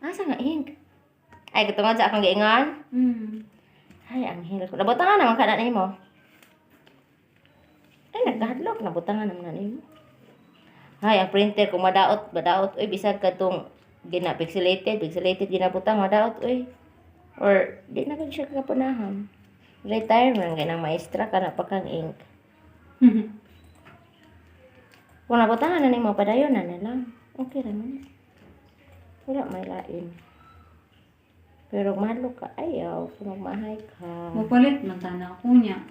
Asa nga ink? Ay, katungod sa akong giingon? Ay, ang hilo ko. Nabutangan naman ka na mo. Ay, nagkahadlok. Nabutangan naman na mo. Ay, ang printer kung madaot. Uy, bisag ka itong pixelated ginabutang, madaot, uy. Or, di na siya kapunahan. Retirement, ganang maestra ka na pa kang ink. Kung nabutangan na mo, padayon na lang. Okay naman. Wala may lain. Pero malo ka, ayaw. Kung magmahay ka. Mapalit man tana ako niya.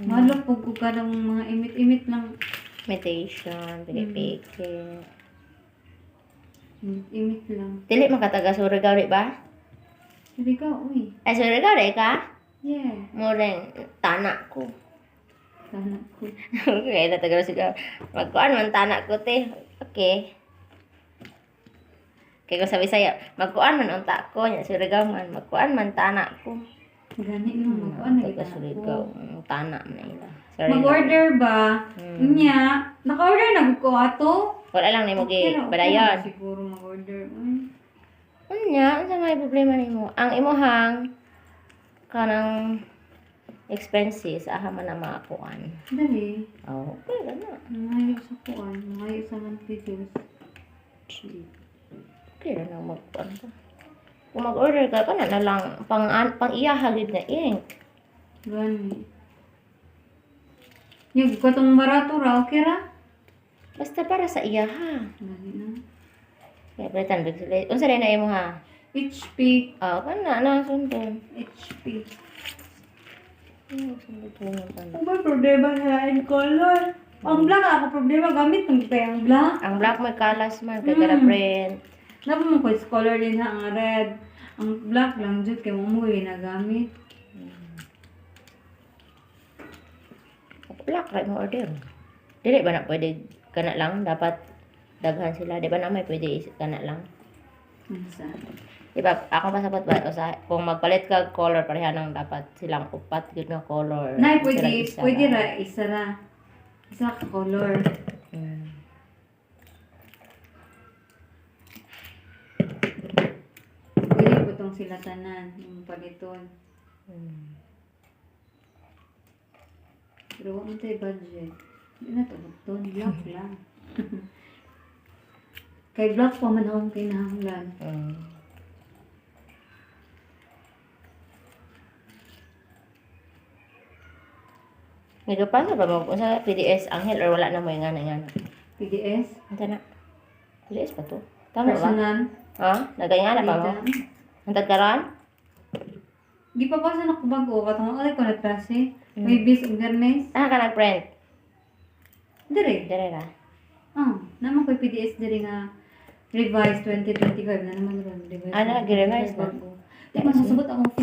Malok pag ka ng mga imit-imit lang. Meditation, pinipikit. Imit lang. Dili makataga Surigao, di ba? Hindi ka, uy. Ay, Surigao, di ka? Yeah. Mureng tanak ko. Tana ko. Okay, natagal sigaw. Magkuhan man tanak ko, te. Okay. Kaya ko sabi sa'yo, magkuhan man ang ta ko. Surigao man. Magkuhan man tanak ko. Gani mo, magkuhan na Taga kita Surigao. ko. Tanak na ila. Mag-order ba? Nya, naka-order na ko ato. Wala lang ni mo Okay ra, badayon. siguro mag-order. Unya, ano may problema nimo? Ang imuhang kanang expenses aha man na maakuan. Dali. Oh, okay ra na. Ngayon sa kuan, ngayon sa videos. Okay ra na magkuan ka. Kung mag-order ka kana na lang pang iyahagid na ink. Gani. Yung katong barato ra, okay ra? Basta para sa iya ha. Gani na. Kaya palitan big sila. Unsa rin na imo ha? HP. Oh, kana na sundon. HP. Sundon Ang ba problema sa in color? Ang black ako problema gamit ng ang black. ang black may kalas man kay kada print. Dapat mo ko color din ha, ang red. Ang black lang jud kay mo mo ginagamit. Black right mo order. Dili ba na pwede kana lang dapat daghan sila, di ba na may pwede kana lang? Unsa? Di ba ako pasabot ba o sa kung magpalit ka color pareha nang dapat silang upat gyud nga color. Nay Sila pwede isa pwede lang. ra isa ra. Isa ka color. Mm. Pwede po tong sila tanan yung paliton. Mm. Pero wala tayo budget. Hindi na to button. Black lang. Kay black pa man akong kinahanglan. Mm. Nagapasa ba mo sa PDS Anghel or wala na mo yung ngana? PDS? Anta na. PDS pa to? Tama ba? Personal? Ha? Nagayana pa mo? Antad karon? Di pa sa nakabago. Katong ulit ko na klase. May bis og garnes. Ah, ka nag-print? Dire. Dire ra. Naman ko PDS dire nga revised 2025 na naman ron. Revised Ano, nag-revise na? bago. Di ba nasabot akong